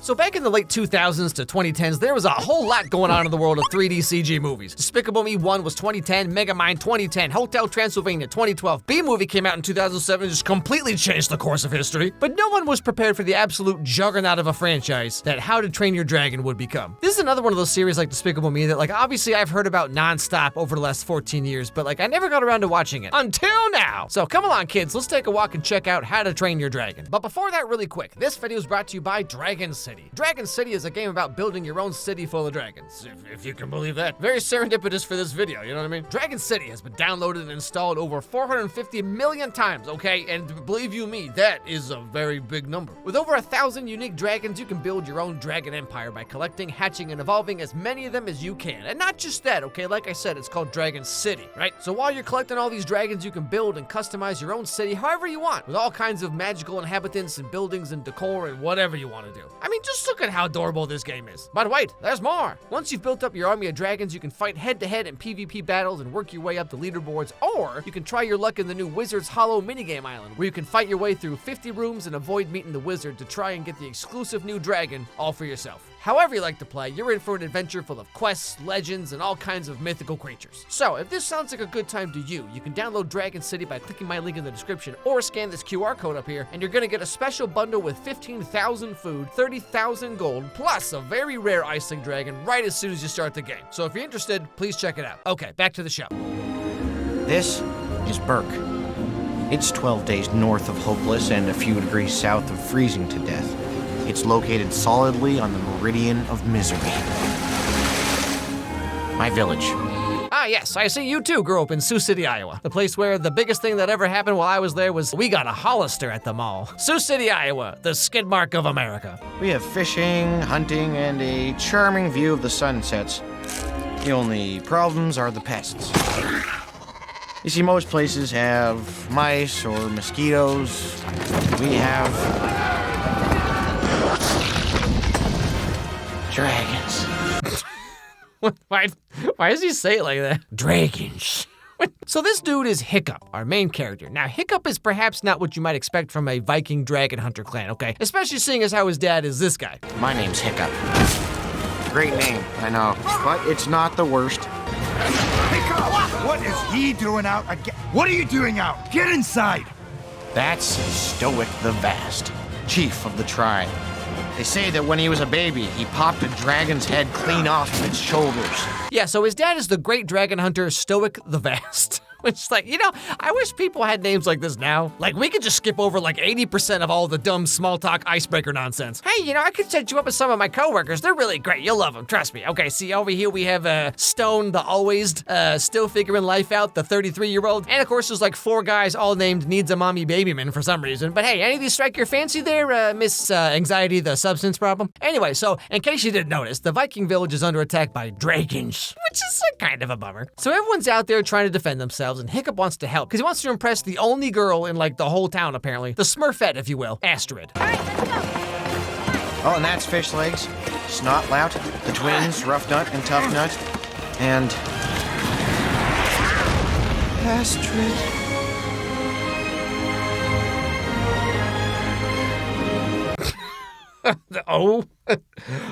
So back in the late 2000s to 2010s, there was a whole lot going on in the world of 3D CG movies. Despicable Me 1 was 2010, Megamind 2010, Hotel Transylvania 2012, B-Movie came out in 2007 and just completely changed the course of history. But no one was prepared for the absolute juggernaut of a franchise that How to Train Your Dragon would become. This is another one of those series like Despicable Me that, like, obviously I've heard about non-stop over the last 14 years, but like I never got around to watching it. Until now! So come along kids, let's take a walk and check out How to Train Your Dragon. But before that, really quick, this video is brought to you by Dragon City. Dragon City is a game about building your own city full of dragons, if you can believe that. Very serendipitous for this video, you know what I mean? Dragon City has been downloaded and installed over 450 million times, okay? And believe you me, that is a very big number. With over 1,000 unique dragons, you can build your own dragon empire by collecting, hatching, and evolving as many of them as you can. And not just that, okay? Like I said, it's called Dragon City, right? So while you're collecting all these dragons, you can build and customize your own city however you want, with all kinds of magical inhabitants and buildings and decor and whatever you want to do. I mean, just look at how adorable this game is. But wait, there's more. Once you've built up your army of dragons, you can fight head-to-head in PvP battles and work your way up the leaderboards, or you can try your luck in the new Wizard's Hollow minigame island, where you can fight your way through 50 rooms and avoid meeting the wizard to try and get the exclusive new dragon all for yourself. However you like to play, you're in for an adventure full of quests, legends, and all kinds of mythical creatures. So, if this sounds like a good time to you, you can download Dragon City by clicking my link in the description or scan this QR code up here, and you're gonna get a special bundle with 15,000 food, 30,000 gold, plus a very rare Iceling dragon right as soon as you start the game. So if you're interested, please check it out. Okay, back to the show. This is Burke. It's 12 days north of hopeless and a few degrees south of freezing to death. It's located solidly on the meridian of misery. My village. Ah, yes, I see you too grew up in Sioux City, Iowa. The place where the biggest thing that ever happened while I was there was we got a Hollister at the mall. Sioux City, Iowa, the skid mark of America. We have fishing, hunting, and a charming view of the sunsets. The only problems are the pests. You see, most places have mice or mosquitoes. We have dragons. Why does he say it like that? Dragons. So this dude is Hiccup, our main character. Now, Hiccup is perhaps not what you might expect from a Viking dragon hunter clan, okay? Especially seeing as how his dad is this guy. My name's Hiccup. Great name, I know, but it's not the worst. Hiccup! What is he doing out again? What are you doing out? Get inside! That's Stoic the Vast, chief of the tribe. They say that when he was a baby, he popped a dragon's head clean off of its shoulders. Yeah, so his dad is the great dragon hunter Stoic the Vast. Which, like, you know, I wish people had names like this now. Like, we could just skip over like 80% of all the dumb small talk icebreaker nonsense. Hey, you know, I could set you up with some of my coworkers. They're really great. You'll love them, trust me. Okay, see, over here we have Stone, the always still figuring life out, the 33-year-old. And of course, there's like 4 guys all named Needs a Mommy Babyman for some reason. But hey, any of these strike your fancy there, Miss Anxiety, the substance problem? Anyway, so in case you didn't notice, the Viking village is under attack by dragons, which is kind of a bummer. So everyone's out there trying to defend themselves, and Hiccup wants to help because he wants to impress the only girl in like the whole town, apparently. The Smurfette, if you will, Astrid. All right, let's go. Oh, and that's Fish Legs, Snot Lout, the twins, Rough Nut and Tough Nut, and Astrid.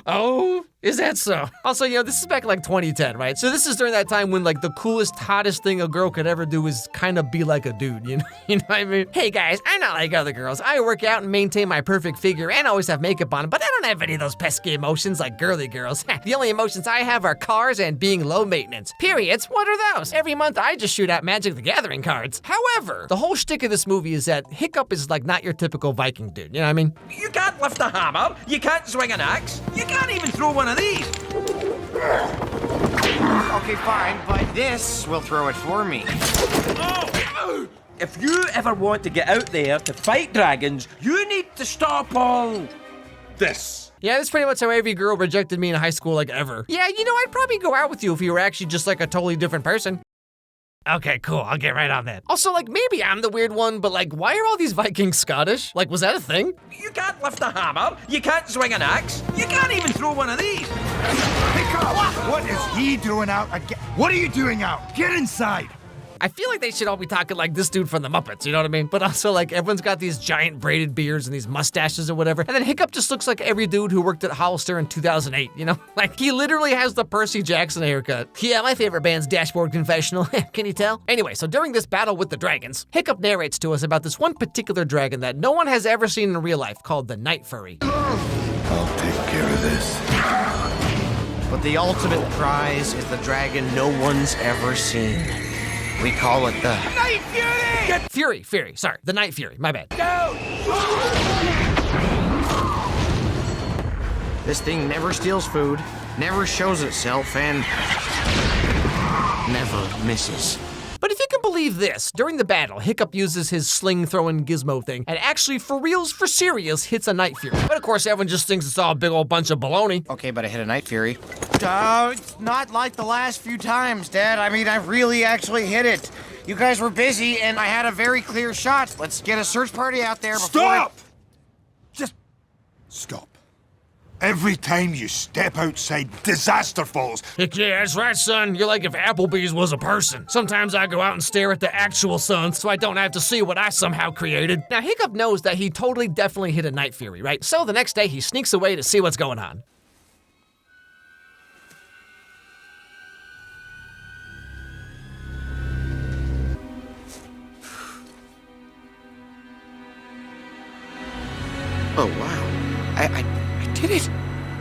Oh, is that so? Also, you know, this is back in like 2010, right? So this is during that time when like the coolest, hottest thing a girl could ever do is kind of be like a dude, you know? You know what I mean? Hey guys, I'm not like other girls. I work out and maintain my perfect figure and always have makeup on, but I don't have any of those pesky emotions like girly girls. The only emotions I have are cars and being low maintenance. Periods? What are those? Every month I just shoot out Magic the Gathering cards. However, the whole shtick of this movie is that Hiccup is like not your typical Viking dude, you know what I mean? You can't lift a hammer, you can't swing an axe, you can't even throw one of these. Okay, fine, but this will throw it for me. If you ever want to get out there to fight dragons, you need to stop all this. Yeah, that's pretty much how every girl rejected me in high school, like ever. Yeah, you know, I'd probably go out with you if you were actually just like a totally different person. Okay, cool, I'll get right on that. Also, like, maybe I'm the weird one, but like, why are all these Vikings Scottish? Like, was that a thing? You can't lift a hammer, you can't swing an axe, you can't even throw one of these. Hiccup! What is he doing out again? What are you doing out? Get inside! I feel like they should all be talking like this dude from the Muppets, you know what I mean? But also, like, everyone's got these giant braided beards and these mustaches or whatever. And then Hiccup just looks like every dude who worked at Hollister in 2008, you know? Like, he literally has the Percy Jackson haircut. Yeah, my favorite band's Dashboard Confessional. Can you tell? Anyway, so during this battle with the dragons, Hiccup narrates to us about this one particular dragon that no one has ever seen in real life called the Night Fury. I'll take care of this. But the ultimate prize is the dragon no one's ever seen. We call it the Night Fury! Fury, sorry, the Night Fury, my bad. This thing never steals food, never shows itself, and never misses. But if you can believe this, during the battle, Hiccup uses his sling-throwing gizmo thing and actually, for reals, for serious, hits a Night Fury. But of course, everyone just thinks it's all a big old bunch of baloney. Okay, but I hit a Night Fury. It's not like the last few times, Dad. I mean, I really actually hit it. You guys were busy, and I had a very clear shot. Let's get a search party out there before... Stop! Just stop. Every time you step outside, disaster falls. Heck yeah, that's right, son. You're like if Applebee's was a person. Sometimes I go out and stare at the actual sun so I don't have to see what I somehow created. Now, Hiccup knows that he totally definitely hit a Night Fury, right? So the next day, he sneaks away to see what's going on. Oh, wow. I did it.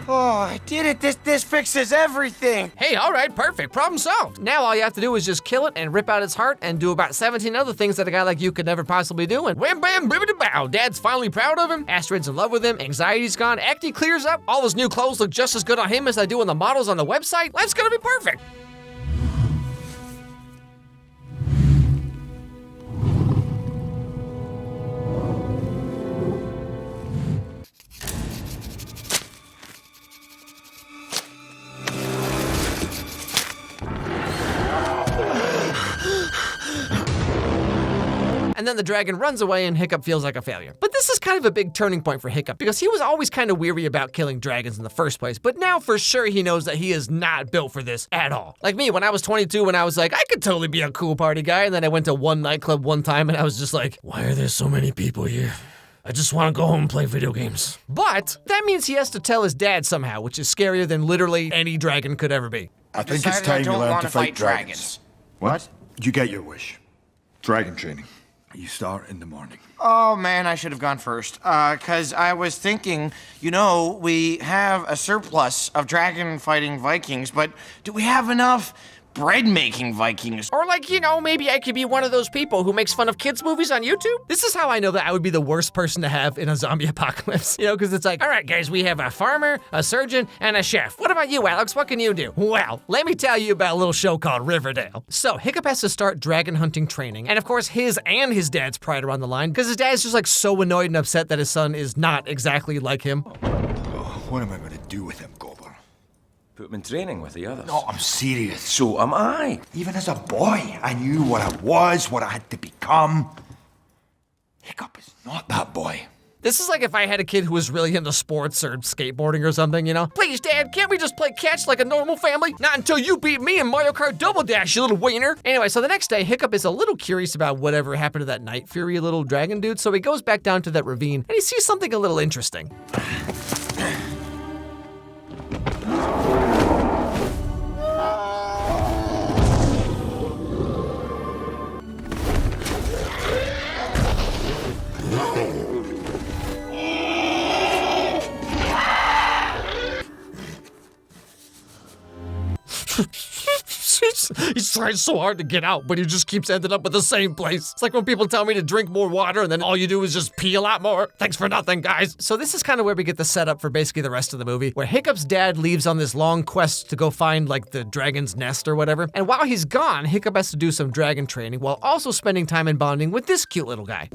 Oh, I did it. This fixes everything. Hey, all right, perfect. Problem solved. Now all you have to do is just kill it and rip out its heart and do about 17 other things that a guy like you could never possibly do. And wham, bam, bibbidi bow. Dad's finally proud of him. Astrid's in love with him. Anxiety's gone. Acne clears up. All his new clothes look just as good on him as they do on the models on the website. Life's gonna be perfect. And then the dragon runs away and Hiccup feels like a failure. But this is kind of a big turning point for Hiccup because he was always kind of weary about killing dragons in the first place, but now for sure he knows that he is not built for this at all. Like me, when I was 22, when I was like, I could totally be a cool party guy, and then I went to one nightclub one time and I was just like, why are there so many people here? I just want to go home and play video games. But that means he has to tell his dad somehow, which is scarier than literally any dragon could ever be. I think it's Decided I time you don't learn want to fight dragons. What? You get your wish. Dragon training. You start in the morning. Oh, man, I should have gone first. Because I was thinking, you know, we have a surplus of dragon-fighting Vikings, but do we have enough bread-making Vikings? Or like, you know, maybe I could be one of those people who makes fun of kids' movies on YouTube. This is how I know that I would be the worst person to have in a zombie apocalypse. You know, because it's like, all right, guys, we have a farmer, a surgeon, and a chef. What about you, Alex? What can you do? Well, let me tell you about a little show called Riverdale. So, Hiccup has to start dragon hunting training. And of course, his and his dad's pride are on the line because his dad's just like so annoyed and upset that his son is not exactly like him. Oh, what am I going to do with him, Gobbler? Put him in training with the others. No, I'm serious. So am I. Even as a boy, I knew what I was, what I had to become. Hiccup is not that boy. This is like if I had a kid who was really into sports or skateboarding or something, you know? Please, Dad, can't we just play catch like a normal family? Not until you beat me in Mario Kart Double Dash, you little wiener. Anyway, so the next day, Hiccup is a little curious about whatever happened to that Night Fury little dragon dude, so he goes back down to that ravine, and he sees something a little interesting. He's trying so hard to get out, but he just keeps ending up at the same place. It's like when people tell me to drink more water and then all you do is just pee a lot more. Thanks for nothing, guys. So this is kind of where we get the setup for basically the rest of the movie, where Hiccup's dad leaves on this long quest to go find like the dragon's nest or whatever. And while he's gone, Hiccup has to do some dragon training while also spending time and bonding with this cute little guy.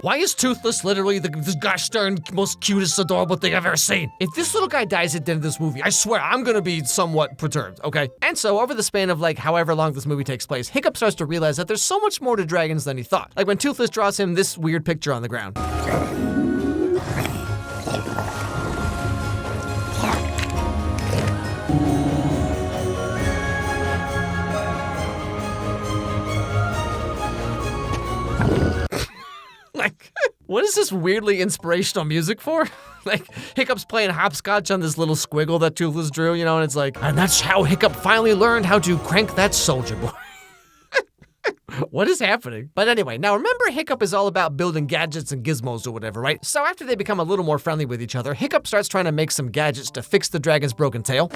Why is Toothless literally the gosh darn most cutest, adorable thing I've ever seen? If this little guy dies at the end of this movie, I swear I'm gonna be somewhat perturbed, okay? And so over the span of like however long this movie takes place, Hiccup starts to realize that there's so much more to dragons than he thought. Like when Toothless draws him this weird picture on the ground. Like, what is this weirdly inspirational music for? Like, Hiccup's playing hopscotch on this little squiggle that Toothless drew, you know, and it's like, and that's how Hiccup finally learned how to crank that soldier boy. What is happening? But anyway, now remember Hiccup is all about building gadgets and gizmos or whatever, right? So after they become a little more friendly with each other, Hiccup starts trying to make some gadgets to fix the dragon's broken tail.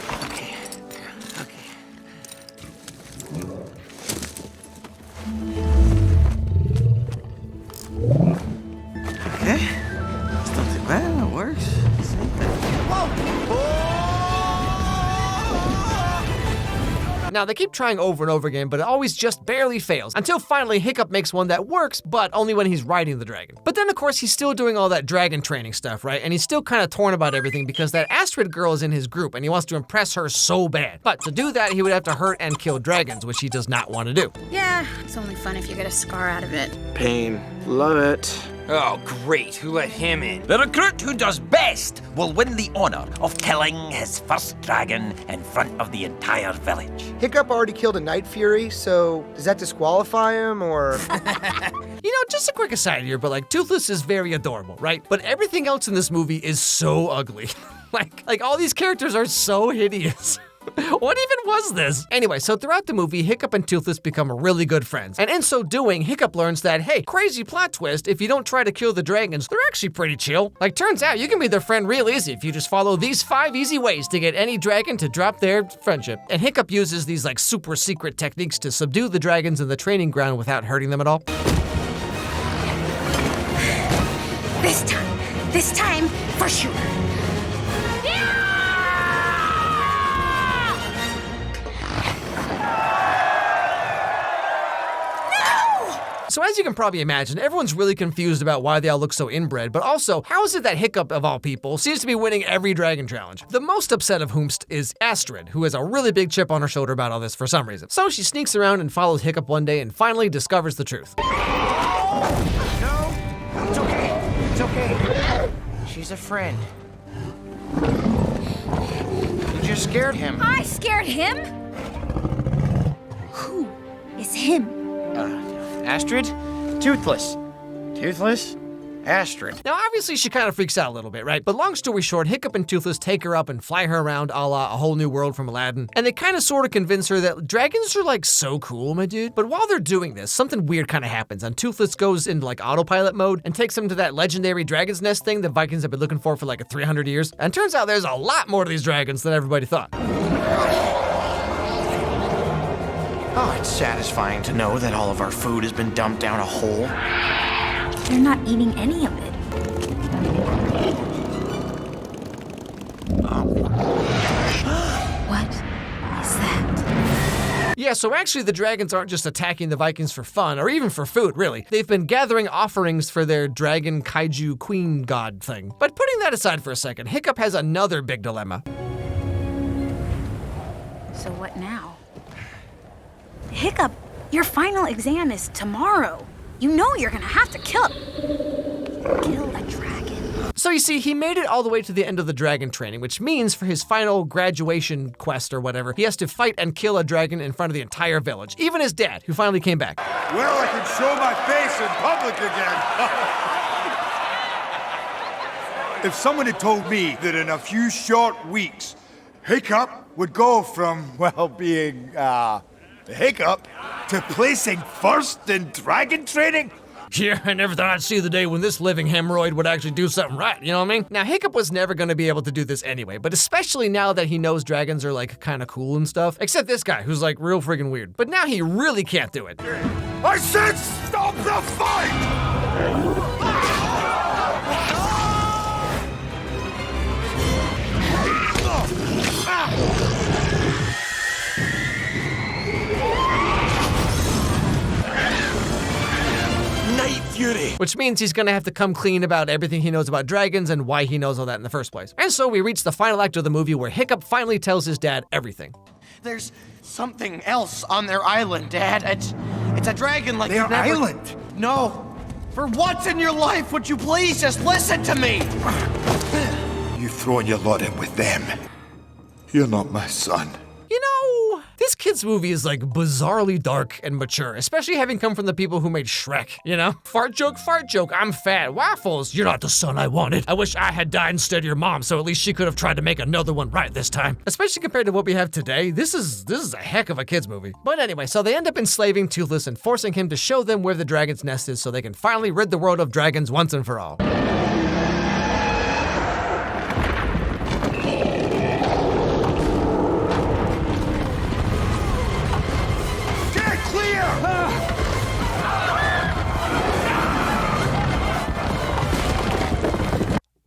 Okay. Still too bad, it works. Now, they keep trying over and over again, but it always just barely fails, until finally Hiccup makes one that works, but only when he's riding the dragon. But then, of course, he's still doing all that dragon training stuff, right? And he's still kind of torn about everything because that Astrid girl is in his group, and he wants to impress her so bad. But to do that, he would have to hurt and kill dragons, which he does not want to do. Yeah, it's only fun if you get a scar out of it. Pain. Love it. Oh, great. Who let him in? The recruit who does best will win the honor of killing his first dragon in front of the entire village. Hiccup already killed a Night Fury, so does that disqualify him, or? You know, just a quick aside here, but like, Toothless is very adorable, right? But everything else in this movie is so ugly. like all these characters are so hideous. What even was this? Anyway, so throughout the movie, Hiccup and Toothless become really good friends. And in so doing, Hiccup learns that, hey, crazy plot twist, if you don't try to kill the dragons, they're actually pretty chill. Like, turns out you can be their friend real easy if you just follow these 5 easy ways to get any dragon to drop their friendship. And Hiccup uses these like super secret techniques to subdue the dragons in the training ground without hurting them at all. This time, for sure. So as you can probably imagine, everyone's really confused about why they all look so inbred, but also, how is it that Hiccup, of all people, seems to be winning every dragon challenge? The most upset of whomst is Astrid, who has a really big chip on her shoulder about all this for some reason. So she sneaks around and follows Hiccup one day and finally discovers the truth. No, it's okay. It's okay. She's a friend. You just scared him. I scared him? Who is him? Astrid? Toothless. Toothless? Astrid. Now, obviously, she kind of freaks out a little bit, right? But long story short, Hiccup and Toothless take her up and fly her around a la A Whole New World from Aladdin. And they kind of sort of convince her that dragons are like so cool, my dude. But while they're doing this, something weird kind of happens. And Toothless goes into like autopilot mode and takes them to that legendary dragon's nest thing that Vikings have been looking for like 300 years. And turns out there's a lot more to these dragons than everybody thought. Oh, it's satisfying to know that all of our food has been dumped down a hole. They're not eating any of it. What is that? Yeah, so actually the dragons aren't just attacking the Vikings for fun, or even for food, really. They've been gathering offerings for their dragon kaiju queen god thing. But putting that aside for a second, Hiccup has another big dilemma. So what now? Hiccup, your final exam is tomorrow. You know you're gonna have to kill a dragon. So you see, he made it all the way to the end of the dragon training, which means for his final graduation quest or whatever, he has to fight and kill a dragon in front of the entire village, even his dad, who finally came back. Well, I can show my face in public again. If someone had told me that in a few short weeks, Hiccup would go from, well, being, Hiccup to placing first in dragon training? Yeah, I never thought I'd see the day when this living hemorrhoid would actually do something right, you know what I mean? Now, Hiccup was never gonna be able to do this anyway, but especially now that he knows dragons are like kinda cool and stuff. Except this guy, who's like real friggin' weird. But now he really can't do it. I said stop the fight! Night Fury! which means he's gonna have to come clean about everything he knows about dragons and why he knows all that in the first place. And so we reach the final act of the movie where Hiccup finally tells his dad everything. There's something else on their island, Dad. It's a dragon like Their you've never... island? No. For once in your life, would you please just listen to me? You throwing your lot in with them. You're not my son. You know, this kid's movie is like bizarrely dark and mature, especially having come from the people who made Shrek, you know? Fart joke, I'm fat. Waffles, you're not the son I wanted. I wish I had died instead of your mom, so at least she could have tried to make another one right this time. Especially compared to what we have today, this is a heck of a kid's movie. But anyway, so they end up enslaving Toothless and forcing him to show them where the dragon's nest is so they can finally rid the world of dragons once and for all.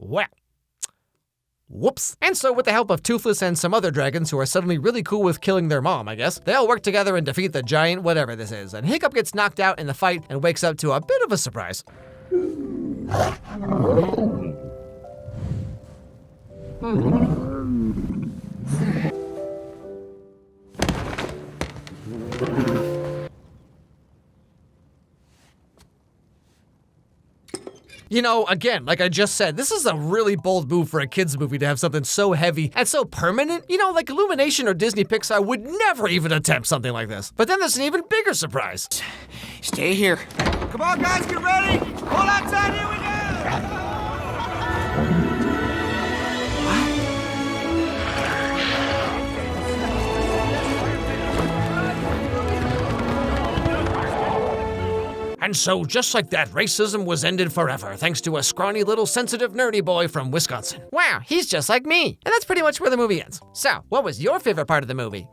Well, whoops. And so with the help of Toothless and some other dragons who are suddenly really cool with killing their mom, I guess, they all work together and defeat the giant whatever this is. And Hiccup gets knocked out in the fight and wakes up to a bit of a surprise. You know, again, like I just said, this is a really bold move for a kid's movie to have something so heavy and so permanent. You know, like Illumination or Disney Pixar would never even attempt something like this. But then there's an even bigger surprise. Stay here. Come on, guys, get ready. Hold outside, here we go. And so, just like that, racism was ended forever, thanks to a scrawny little sensitive nerdy boy from Wisconsin. Wow, he's just like me. And that's pretty much where the movie ends. So, what was your favorite part of the movie?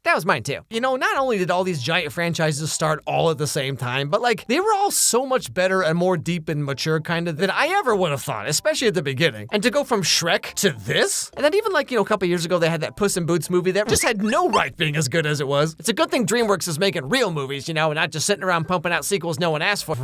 That was mine too. You know, not only did all these giant franchises start all at the same time, but like, they were all so much better and more deep and mature kind of than I ever would have thought, especially at the beginning. And to go from Shrek to this, and then even like, you know, a couple years ago, they had that Puss in Boots movie that just had no right being as good as it was. It's a good thing DreamWorks is making real movies, you know, and not just sitting around pumping out sequels no one asked for.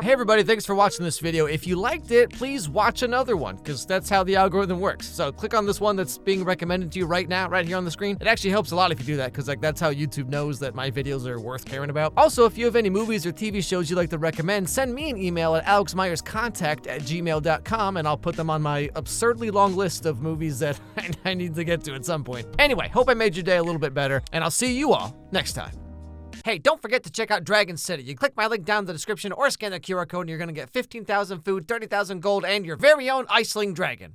Hey everybody, thanks for watching this video. If you liked it, please watch another one, because that's how the algorithm works. So click on this one that's being recommended to you right now, right here on the screen. It actually helps a lot if you do that, because like that's how YouTube knows that my videos are worth caring about. Also, if you have any movies or TV shows you'd like to recommend, send me an email at alexmeyerscontact@gmail.com and I'll put them on my absurdly long list of movies that I need to get to at some point. Anyway, hope I made your day a little bit better, and I'll see you all next time. Hey, don't forget to check out Dragon City. You click my link down in the description or scan the QR code and you're gonna get 15,000 food, 30,000 gold, and your very own Iceling dragon.